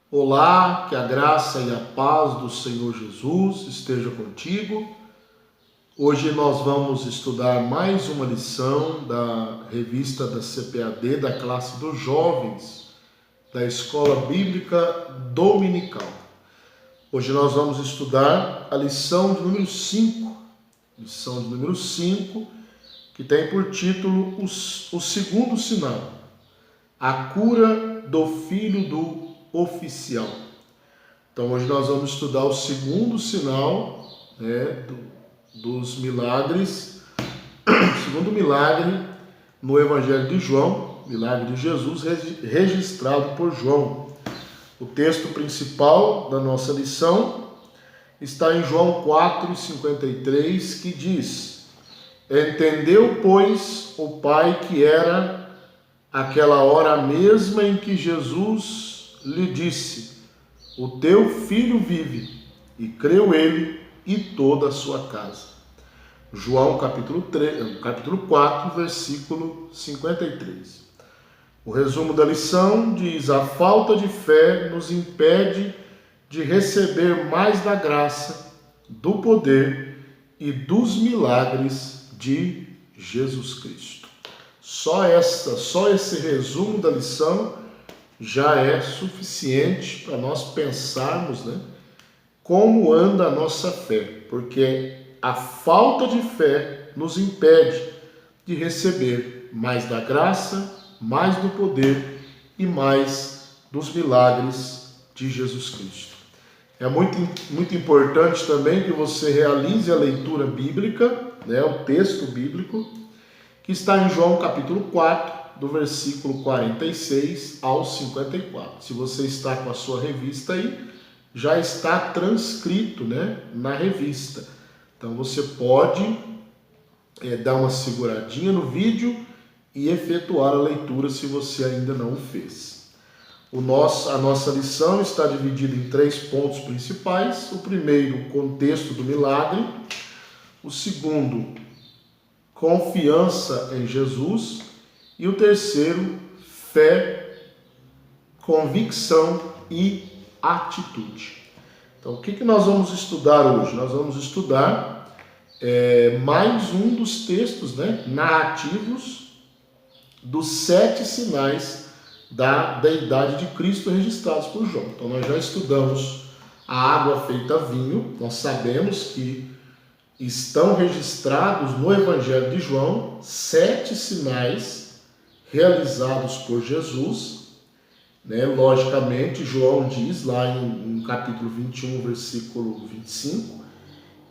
Olá, que a graça e a paz do Senhor Jesus esteja contigo. Hoje nós vamos estudar mais uma lição da revista da CPAD, da classe dos jovens, da Escola Bíblica Dominical. Hoje nós vamos estudar a lição de número 5, que tem por título o segundo sinal, a cura do filho do oficial. Então hoje nós vamos estudar o segundo sinal, dos milagres, o segundo milagre no Evangelho de João, milagre de Jesus registrado por João. O texto principal da nossa lição está em João 4,53, que diz: Entendeu, pois, o Pai que era aquela hora mesma em que Jesus lhe disse: O teu filho vive, e creu ele e toda a sua casa. João capítulo 4, versículo 53. O resumo da lição diz: a falta de fé nos impede de receber mais da graça, do poder e dos milagres de Jesus Cristo. Só esse resumo da lição já é suficiente para nós pensarmos, como anda a nossa fé, porque a falta de fé nos impede de receber mais da graça, mais do poder e mais dos milagres de Jesus Cristo. É muito importante também que você realize a leitura bíblica, o texto bíblico, que está em João capítulo 4, do versículo 46 ao 54. Se você está com a sua revista aí, já está transcrito, na revista. Então você pode dar uma seguradinha no vídeo e efetuar a leitura se você ainda não o fez. A nossa lição está dividida em 3 pontos principais. O primeiro, o contexto do milagre. O segundo, confiança em Jesus. E o terceiro, fé, convicção e atitude. Então, o que nós vamos estudar hoje? Nós vamos estudar mais um dos textos narrativos dos 7 sinais da deidade de Cristo registrados por João. Então, nós já estudamos a água feita vinho. Nós sabemos que estão registrados no Evangelho de João 7 sinais realizados por Jesus, Logicamente, João diz lá em capítulo 21, versículo 25,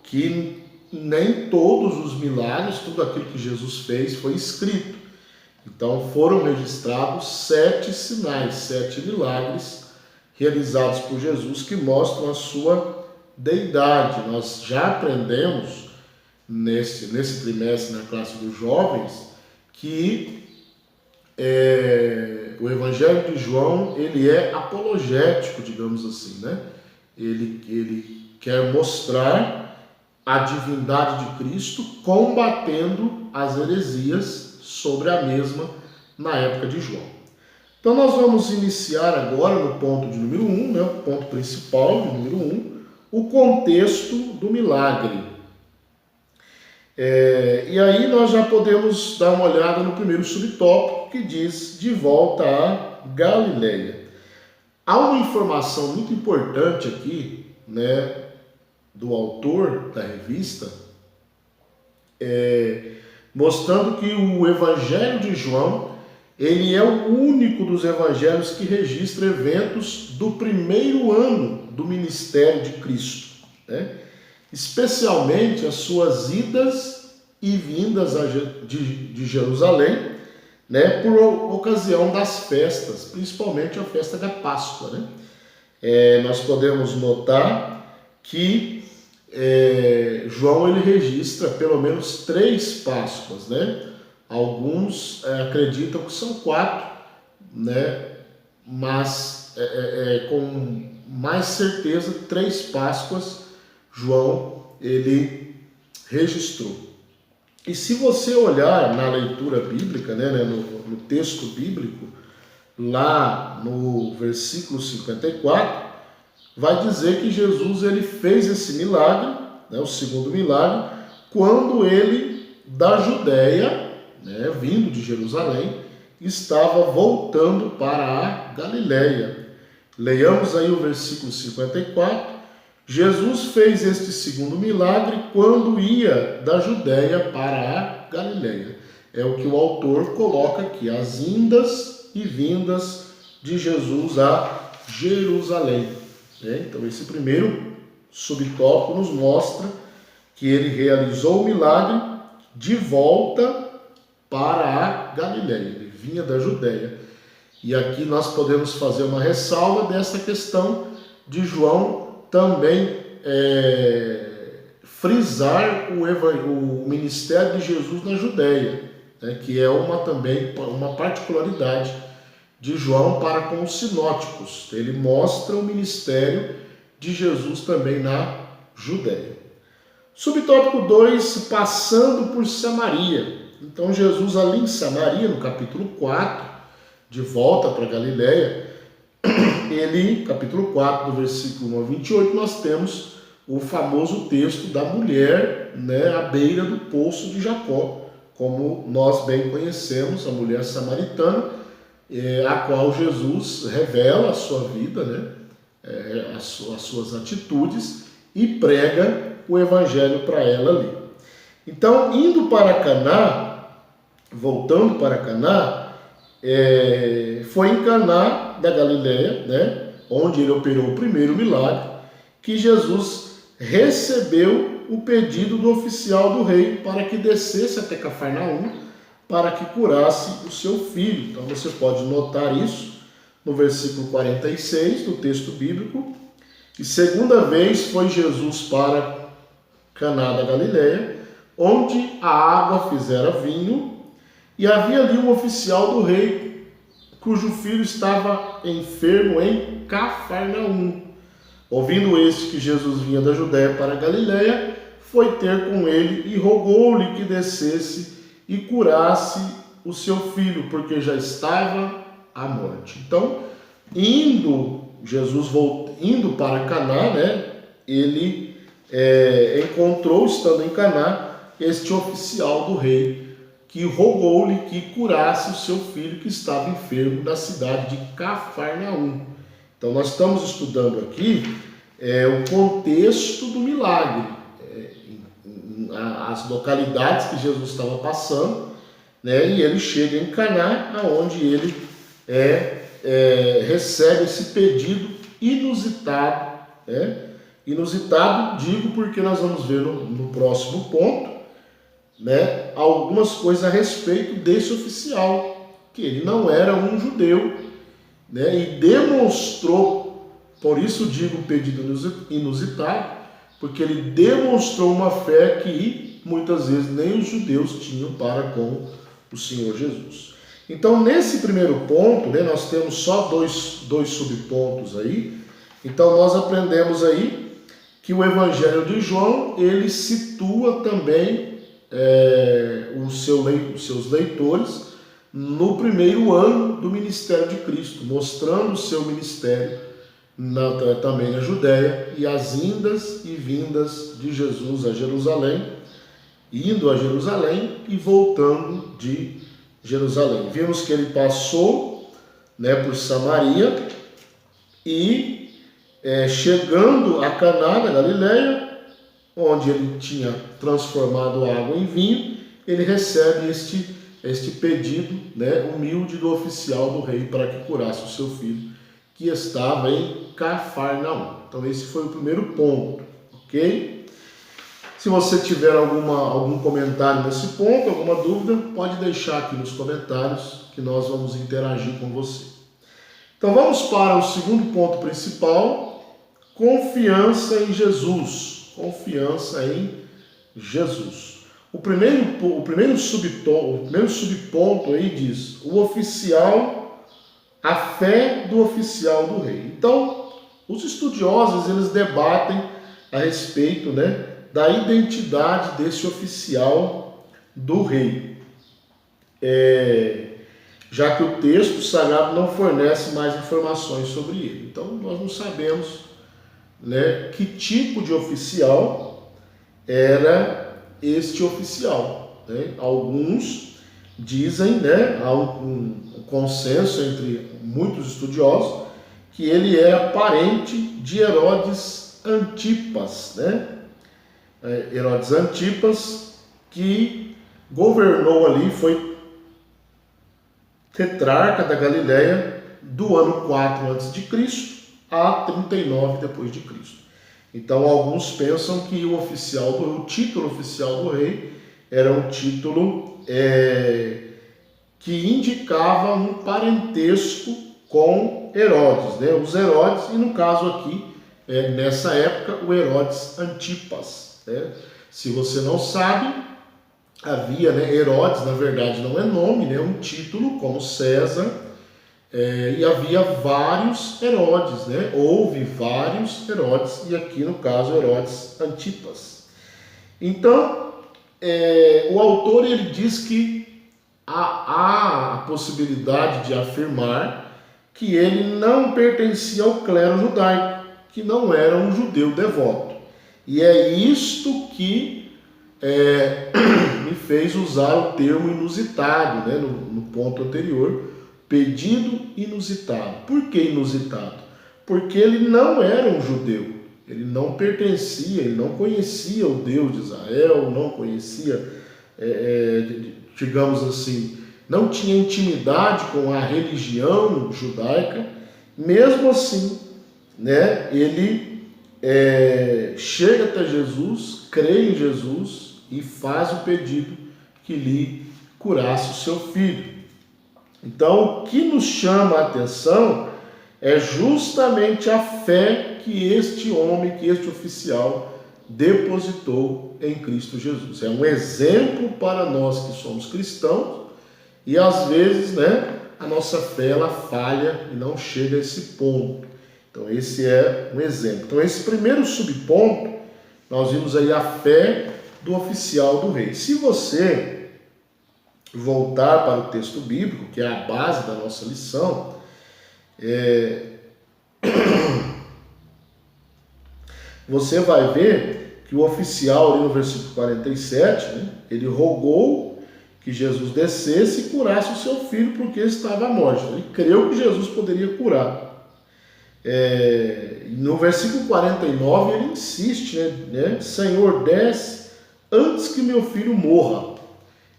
que nem todos os milagres, tudo aquilo que Jesus fez foi escrito. Então foram registrados 7 sinais, 7 milagres realizados por Jesus que mostram a sua deidade. Nós já aprendemos nesse trimestre na classe dos jovens que o Evangelho de João ele é apologético, digamos assim, Ele quer mostrar a divindade de Cristo combatendo as heresias sobre a mesma na época de João. Então nós vamos iniciar agora no ponto de número 1, o ponto principal de número 1, o contexto do milagre. E aí nós já podemos dar uma olhada no primeiro subtópico, que diz de volta a Galileia. Há uma informação muito importante aqui, do autor da revista, mostrando que o Evangelho de João, ele é o único dos evangelhos que registra eventos do primeiro ano do ministério de Cristo, especialmente as suas idas e vindas de Jerusalém, por ocasião das festas, principalmente a festa da Páscoa. Nós podemos notar que João ele registra pelo menos 3 Páscoas, Alguns acreditam que são 4, Mas com mais certeza 3 Páscoas João ele registrou. E se você olhar na leitura bíblica, no texto bíblico, lá no versículo 54, vai dizer que Jesus ele fez esse milagre, né, o segundo milagre, quando ele, da Judéia, né, vindo de Jerusalém, estava voltando para a Galiléia. Leiamos aí o versículo 54. Jesus fez este segundo milagre quando ia da Judéia para a Galiléia. É o que o autor coloca aqui, as indas e vindas de Jesus a Jerusalém. Então, esse primeiro subtópico nos mostra que ele realizou o milagre de volta para a Galiléia. Ele vinha da Judéia. E aqui nós podemos fazer uma ressalva dessa questão de João também frisar o ministério de Jesus na Judéia, né, que é também uma particularidade de João para com os sinóticos. Ele mostra o ministério de Jesus também na Judéia. Subtópico 2, passando por Samaria. Então Jesus ali em Samaria, no capítulo 4, de volta para Galiléia, ele, capítulo 4, do versículo 1 a 28, nós temos o famoso texto da mulher, né, à beira do poço de Jacó, como nós bem conhecemos, a mulher samaritana, a qual Jesus revela a sua vida, né, as suas atitudes, e prega o evangelho para ela ali. Então, indo para Caná, voltando para Caná, foi em Caná da Galiléia, né, onde ele operou o primeiro milagre, que Jesus recebeu o pedido do oficial do rei para que descesse até Cafarnaum, para que curasse o seu filho. Então você pode notar isso no versículo 46 do texto bíblico. E segunda vez foi Jesus para Caná da Galiléia, onde a água fizera vinho, e havia ali um oficial do rei, cujo filho estava enfermo em Cafarnaum. Ouvindo este que Jesus vinha da Judéia para a Galiléia, foi ter com ele e rogou-lhe que descesse e curasse o seu filho, porque já estava à morte. Então, indo para Caná, né, ele encontrou, estando em Caná, este oficial do rei, que rogou-lhe que curasse o seu filho que estava enfermo na cidade de Cafarnaum. Então nós estamos estudando aqui o contexto do milagre, as localidades que Jesus estava passando, né, e ele chega em Caná, aonde ele recebe esse pedido inusitado, inusitado, digo porque nós vamos ver no próximo ponto, né, algumas coisas a respeito desse oficial, que ele não era um judeu, né, e demonstrou, por isso digo pedido inusitado, porque ele demonstrou uma fé que muitas vezes nem os judeus tinham para com o Senhor Jesus. Então, nesse primeiro ponto, né, nós temos só dois subpontos aí. Então, nós aprendemos aí que o Evangelho de João, ele situa também os seus leitores no primeiro ano do ministério de Cristo, mostrando o seu ministério também na Judéia e as indas e vindas de Jesus a Jerusalém, indo a Jerusalém e voltando de Jerusalém. Vimos que ele passou, né, por Samaria e chegando a Caná da Galiléia, onde ele tinha transformado a água em vinho, ele recebe este pedido, né, humilde do oficial do rei para que curasse o seu filho, que estava em Cafarnaum. Então esse foi o primeiro ponto, ok? Se você tiver algum comentário nesse ponto, alguma dúvida, pode deixar aqui nos comentários que nós vamos interagir com você. Então vamos para o segundo ponto principal, confiança em Jesus. Confiança em Jesus. O primeiro subponto aí diz, a fé do oficial do rei. Então, os estudiosos, eles debatem a respeito, né, da identidade desse oficial do rei. já que o texto sagrado não fornece mais informações sobre ele. Então, nós não sabemos, né, que tipo de oficial era este oficial, né? Alguns dizem, né, há um consenso entre muitos estudiosos, que ele era parente de Herodes Antipas, né? Herodes Antipas, que governou ali, foi tetrarca da Galileia do ano 4 a.C. a 39 depois de Cristo. Então alguns pensam que o título oficial do rei era um título que indicava um parentesco com Herodes, né? Os Herodes, e no caso aqui, nessa época, o Herodes Antipas, né? Se você não sabe, havia, né, Herodes, na verdade não é nome, né, é um título, como César, e havia vários Herodes, né? Houve vários Herodes, e aqui no caso Herodes Antipas. Então, o autor ele diz que há a possibilidade de afirmar que ele não pertencia ao clero judaico, que não era um judeu devoto. E é isto que me fez usar o termo inusitado, né, no ponto anterior, pedido inusitado. Por que inusitado? Porque ele não era um judeu, ele não pertencia, ele não conhecia o Deus de Israel, não conhecia, digamos assim, não tinha intimidade com a religião judaica. Mesmo assim, né, ele chega até Jesus, crê em Jesus e faz o pedido que lhe curasse o seu filho. Então, o que nos chama a atenção é justamente a fé que este homem, que este oficial depositou em Cristo Jesus. É um exemplo para nós que somos cristãos e às vezes, né, a nossa fé ela falha e não chega a esse ponto. Então esse é um exemplo. Então esse primeiro subponto, nós vimos aí a fé do oficial do rei. Se você voltar para o texto bíblico, que é a base da nossa lição, você vai ver que o oficial, ali no versículo 47, né, ele rogou que Jesus descesse e curasse o seu filho, porque estava à morte. Ele creu que Jesus poderia curar. No versículo 49, ele insiste, né? Senhor, desce antes que meu filho morra.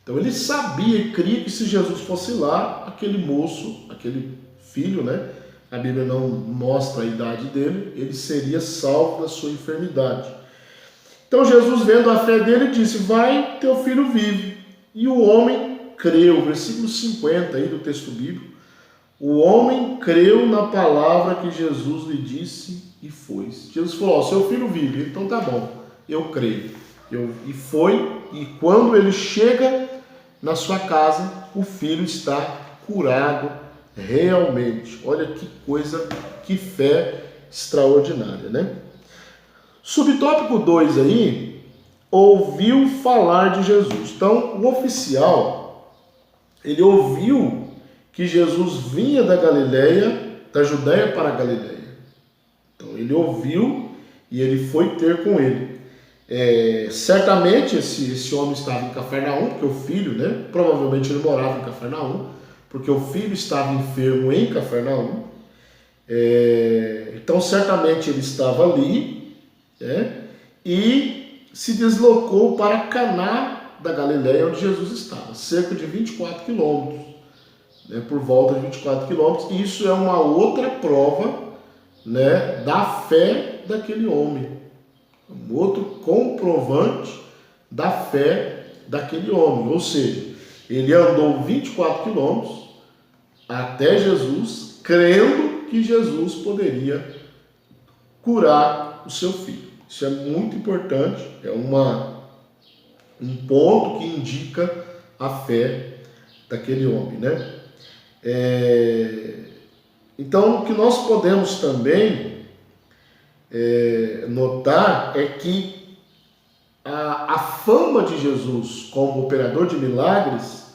Então ele sabia e cria que se Jesus fosse lá, aquele moço, aquele filho, né? A Bíblia não mostra a idade dele, ele seria salvo da sua enfermidade. Então Jesus, vendo a fé dele, disse: vai, teu filho vive. E o homem creu. Versículo 50 aí do texto bíblico. O homem creu na palavra que Jesus lhe disse e foi. Jesus falou: seu filho vive. Então tá bom, eu creio. E foi, e quando ele chega na sua casa, o filho está curado realmente. Olha que coisa, que fé extraordinária, né? Subtópico 2 aí, ouviu falar de Jesus. Então, o oficial, ele ouviu que Jesus vinha da Galileia, da Judéia para a Galileia. Então, ele ouviu e ele foi ter com ele. Certamente esse homem estava em Cafarnaum, porque o filho, né? Provavelmente ele morava em Cafarnaum, porque o filho estava enfermo em Cafarnaum. Então, certamente ele estava ali, né? E se deslocou para Caná da Galileia, onde Jesus estava, cerca de 24 quilômetros, né? Por volta de 24 quilômetros. E isso é uma outra prova, né, da fé daquele homem. Um outro comprovante da fé daquele homem. Ou seja, ele andou 24 quilômetros até Jesus, crendo que Jesus poderia curar o seu filho. Isso é muito importante, é um ponto que indica a fé daquele homem, né? Então, o que nós podemos também notar é que a fama de Jesus como operador de milagres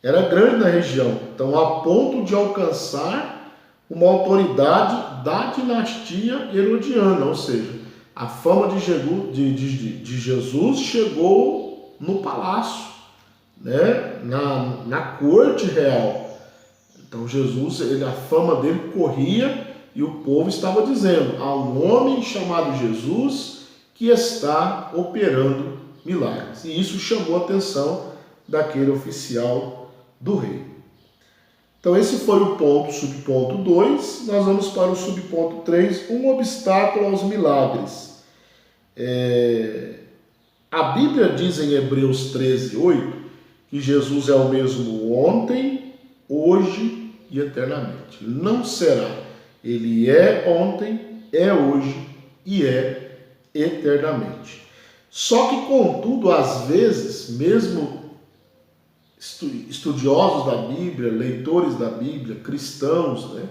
era grande na região, então a ponto de alcançar uma autoridade da dinastia herodiana, ou seja, a fama de Jesus chegou no palácio, né? na corte real. Então Jesus, a fama dele corria e o povo estava dizendo: há um homem chamado Jesus que está operando milagres. E isso chamou a atenção daquele oficial do rei. Então esse foi o subponto 2. Nós vamos para o subponto 3, um obstáculo aos milagres. A Bíblia diz em Hebreus 13:8 que Jesus é o mesmo ontem, hoje e eternamente. Não será. Ele é ontem, é hoje e é eternamente. Só que, contudo, às vezes, mesmo estudiosos da Bíblia, leitores da Bíblia, cristãos, né,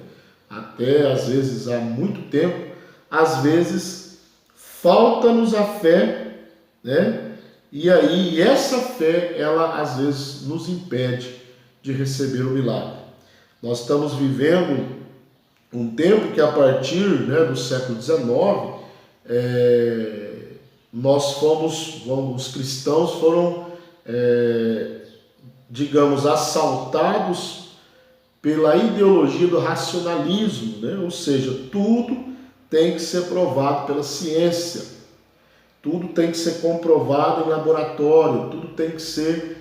até às vezes há muito tempo, às vezes falta-nos a fé, né? E aí essa fé, ela às vezes nos impede de receber o milagre. Nós estamos vivendo um tempo que a partir, né, do século XIX, os cristãos foram, digamos, assaltados pela ideologia do racionalismo, né? Ou seja, tudo tem que ser provado pela ciência, tudo tem que ser comprovado em laboratório, tudo tem que ser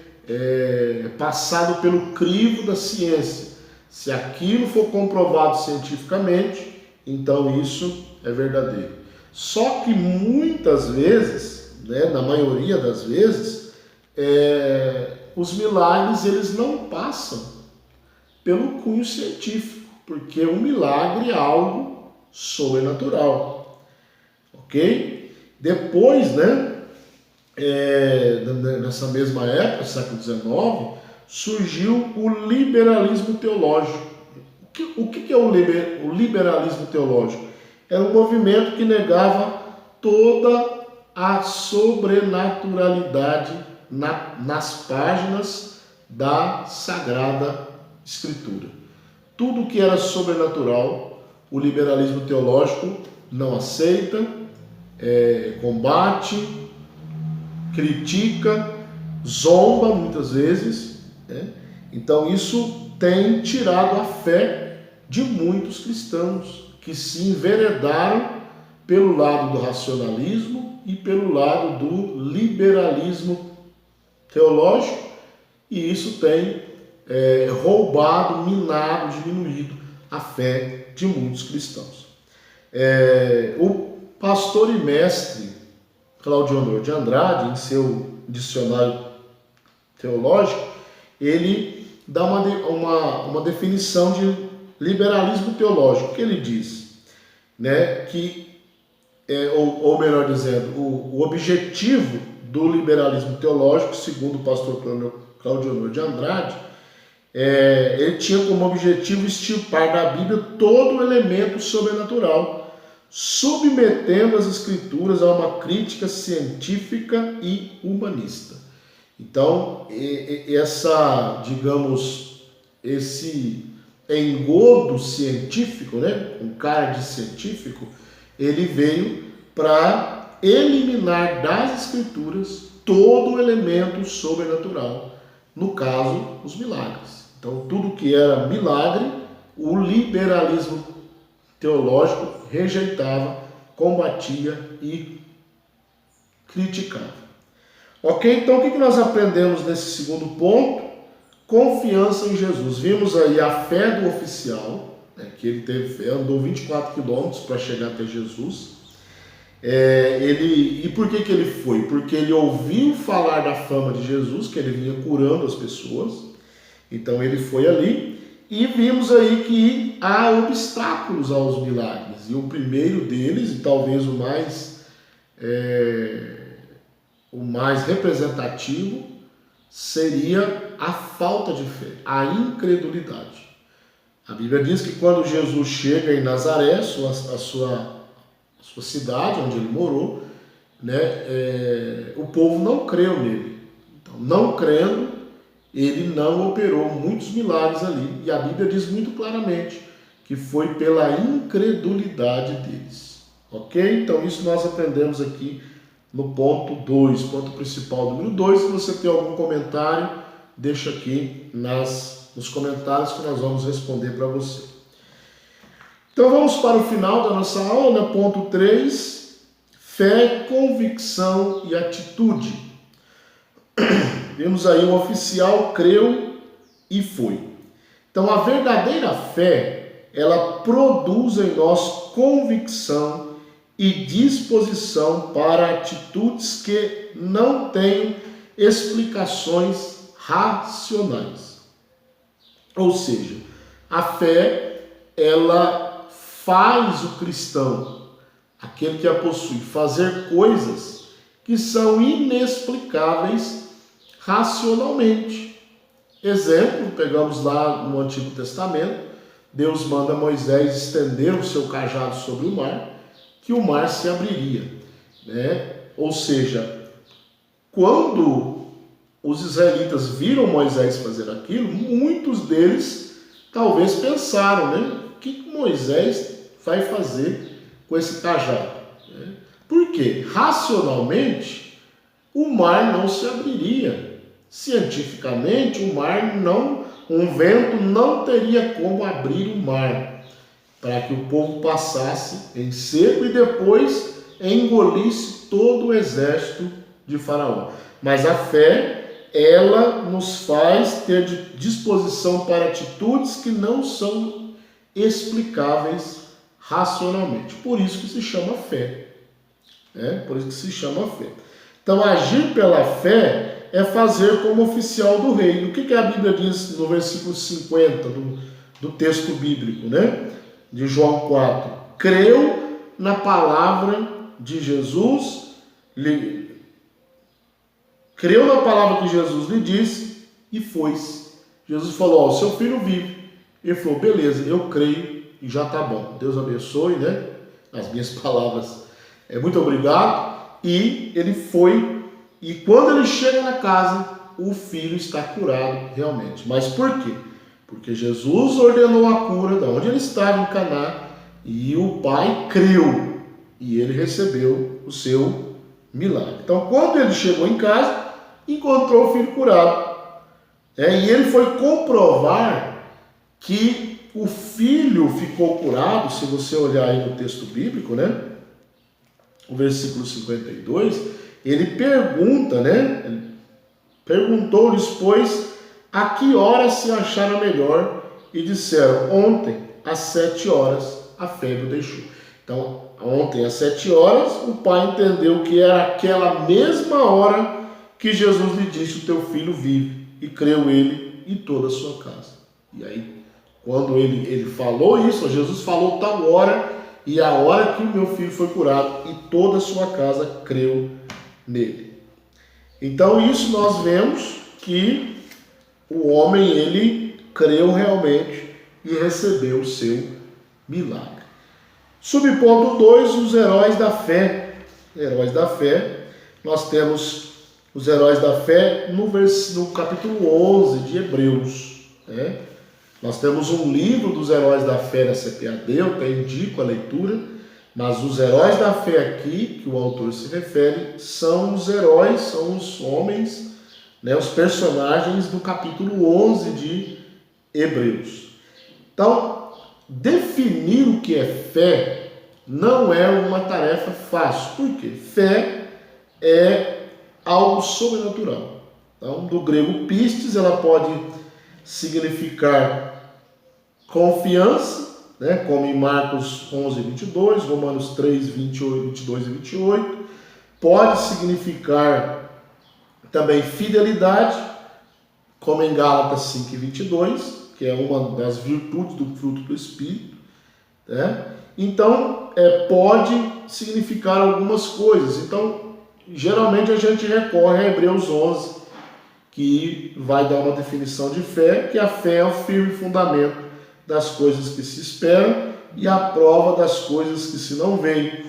passado pelo crivo da ciência. Se aquilo for comprovado cientificamente, então isso é verdadeiro. Só que muitas vezes, né, na maioria das vezes, os milagres eles não passam pelo cunho científico, porque o milagre é algo sobrenatural, ok? Depois, né, nessa mesma época, século XIX, surgiu o liberalismo teológico. O que é o liberalismo teológico? Era um movimento que negava toda a sobrenaturalidade nas páginas da Sagrada Escritura. Tudo que era sobrenatural, o liberalismo teológico não aceita, combate, critica, zomba muitas vezes, né? Então isso tem tirado a fé de muitos cristãos que se enveredaram pelo lado do racionalismo e pelo lado do liberalismo teológico, e isso tem roubado, minado, diminuído a fé de muitos cristãos. O pastor e mestre Cláudio Honor de Andrade, em seu dicionário teológico, ele dá uma definição de liberalismo teológico, que ele diz, né, que, ou melhor dizendo, o objetivo do liberalismo teológico, segundo o pastor Cláudio Honor de Andrade, ele tinha como objetivo extirpar da Bíblia todo elemento sobrenatural, submetendo as Escrituras a uma crítica científica e humanista. Então, esse engodo científico, né, com cara de científico, ele veio para eliminar das Escrituras todo o elemento sobrenatural, no caso, os milagres. Então, tudo que era milagre, o liberalismo teológico rejeitava, combatia e criticava. Ok? Então, o que nós aprendemos nesse segundo ponto? Confiança em Jesus. Vimos aí a fé do oficial, né, que ele andou 24 quilômetros para chegar até Jesus. E por que ele foi? Porque ele ouviu falar da fama de Jesus, que ele vinha curando as pessoas. Então ele foi ali. E vimos aí que há obstáculos aos milagres. E o primeiro deles, e talvez o mais representativo, seria a falta de fé, a incredulidade. A Bíblia diz que quando Jesus chega em Nazaré, a sua cidade, onde ele morou, né, o povo não creu nele. Então, não crendo, ele não operou muitos milagres ali. E a Bíblia diz muito claramente que foi pela incredulidade deles. Ok? Então isso nós aprendemos aqui no ponto 2, ponto principal número 2. Se você tem algum comentário, deixa aqui nos comentários que nós vamos responder para você. Então vamos para o final da nossa aula, né? Ponto 3, fé, convicção e atitude. Vimos aí o oficial creu e foi. Então a verdadeira fé, ela produz em nós convicção e disposição para atitudes que não têm explicações racionais. Ou seja, a fé, ela faz o cristão, aquele que a possui, fazer coisas que são inexplicáveis racionalmente. Exemplo, pegamos lá no Antigo Testamento, Deus manda Moisés estender o seu cajado sobre o mar, que o mar se abriria, né? Ou seja, quando os israelitas viram Moisés fazer aquilo, muitos deles talvez pensaram, né? O que Moisés vai fazer com esse cajado? Por quê? Racionalmente, o mar não se abriria. Cientificamente, um vento não teria como abrir o mar para que o povo passasse em seco e depois engolisse todo o exército de Faraó. Mas a fé, ela nos faz ter disposição para atitudes que não são explicáveis racionalmente. Por isso que se chama fé. Por isso que se chama fé. Então, agir pela fé é fazer como oficial do rei. O que a Bíblia diz no versículo 50 do texto bíblico, né? De João 4. Creu na palavra de Jesus, creu na palavra que Jesus lhe disse e foi-se. Jesus falou, ó, seu filho vive. Ele falou, beleza, eu creio e já está bom. Deus abençoe, né? As minhas palavras. Muito obrigado. E ele foi, e quando ele chega na casa, o filho está curado realmente. Mas por quê? Porque Jesus ordenou a cura de onde ele estava, em Caná, e o pai creu, e ele recebeu o seu milagre. Então, quando ele chegou em casa, encontrou o filho curado. E ele foi comprovar que o filho ficou curado, se você olhar aí no texto bíblico, né? O versículo 52, ele pergunta, né? Perguntou-lhes, pois, a que hora se acharam melhor? E disseram, ontem, às 7 horas, a febre o deixou. Então, ontem, às 7 horas, o pai entendeu que era aquela mesma hora que Jesus lhe disse, o teu filho vive. E creu ele e toda a sua casa. E aí, quando ele falou isso, Jesus falou tal hora, e a hora que o meu filho foi curado, e toda a sua casa creu nele. Então, isso nós vemos que o homem, ele creu realmente e recebeu o seu milagre. Subponto 2, os heróis da fé. Heróis da fé, nós temos os heróis da fé no capítulo 11 de Hebreus, né? Nós temos um livro dos heróis da fé na CPAD, eu até indico a leitura, mas os heróis da fé aqui, que o autor se refere, são os heróis, são os homens, né, os personagens do capítulo 11 de Hebreus. Então, definir o que é fé não é uma tarefa fácil. Por quê? Fé é algo sobrenatural. Então, do grego pistes, ela pode significar confiança, né, como em Marcos 11, 22, Romanos 3, 22 e 28. Pode significar também fidelidade, como em Gálatas 5 e 22, que é uma das virtudes do fruto do Espírito, né? Então, pode significar algumas coisas. Então, geralmente a gente recorre a Hebreus 11, que vai dar uma definição de fé, que a fé é o firme fundamento das coisas que se esperam e a prova das coisas que se não veem.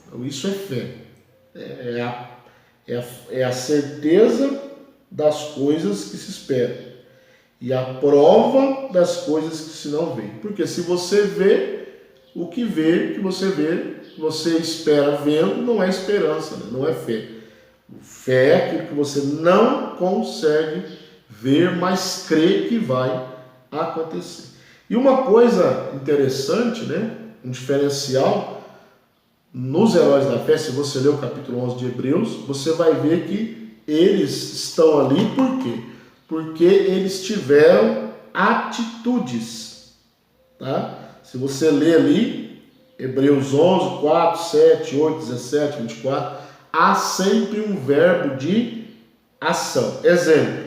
Então, isso é fé. É a certeza das coisas que se esperam e a prova das coisas que se não veem. Porque se você vê o que você espera vendo, não é esperança, né? Não é fé. Fé é aquilo que você não consegue ver, mas crê que vai acontecer. E uma coisa interessante, né? Um diferencial nos heróis da fé, se você ler o capítulo 11 de Hebreus, você vai ver que eles estão ali por quê? Porque eles tiveram atitudes, tá? Se você ler ali, Hebreus 11, 4, 7, 8, 17, 24, há sempre um verbo de ação. Exemplo,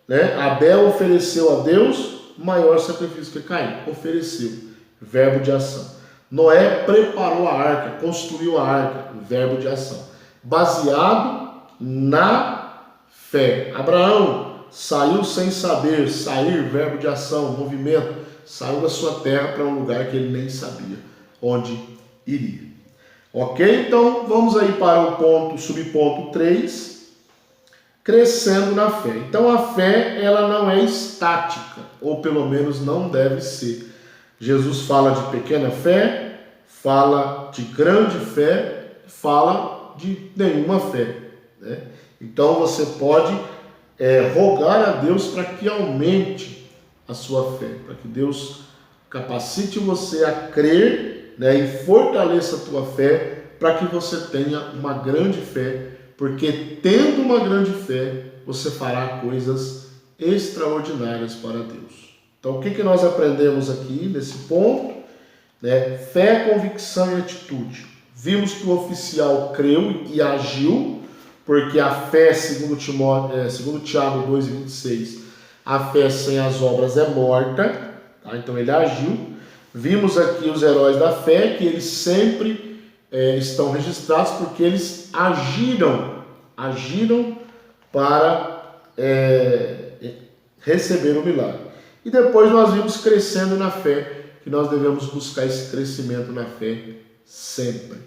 né? Abel ofereceu a Deus maior sacrifício que Caim. Ofereceu, verbo de ação. Noé preparou a arca, construiu a arca, verbo de ação. Baseado na fé. Abraão saiu sem saber, sair, verbo de ação, movimento, saiu da sua terra para um lugar que ele nem sabia onde iria. Ok? Então vamos aí para o ponto, subponto 3, crescendo na fé. Então a fé, ela não é estática, ou pelo menos não deve ser. Jesus fala de pequena fé, fala de grande fé, fala de nenhuma fé, né? Então você pode rogar a Deus para que aumente a sua fé, para que Deus capacite você a crer, né, e fortaleça a tua fé, para que você tenha uma grande fé, porque tendo uma grande fé, você fará coisas extraordinárias para Deus. Então, o que nós aprendemos aqui nesse ponto? Né? Fé, convicção e atitude. Vimos que o oficial creu e agiu, porque a fé, segundo Tiago 2,26, a fé sem as obras é morta, tá? Então ele agiu. Vimos aqui os heróis da fé, que eles sempre estão registrados porque eles agiram para receber o milagre. E depois nós vimos crescendo na fé, que nós devemos buscar esse crescimento na fé sempre.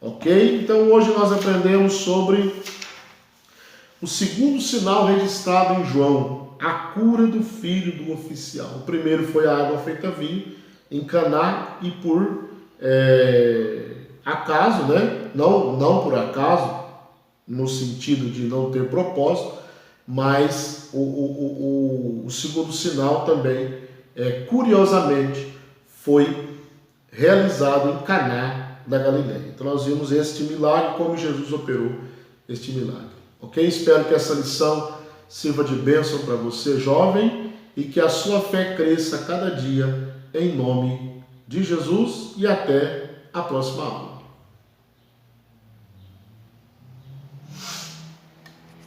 Ok? Então hoje nós aprendemos sobre o segundo sinal registrado em João, a cura do filho do oficial. O primeiro foi a água feita vinho em Caná, e por acaso, né? Não por acaso, no sentido de não ter propósito, mas o segundo sinal também, curiosamente, foi realizado em Caná da Galileia. Então nós vimos este milagre, como Jesus operou este milagre. Ok? Espero que essa lição sirva de bênção para você, jovem, e que a sua fé cresça cada dia, em nome de Jesus, e até a próxima aula.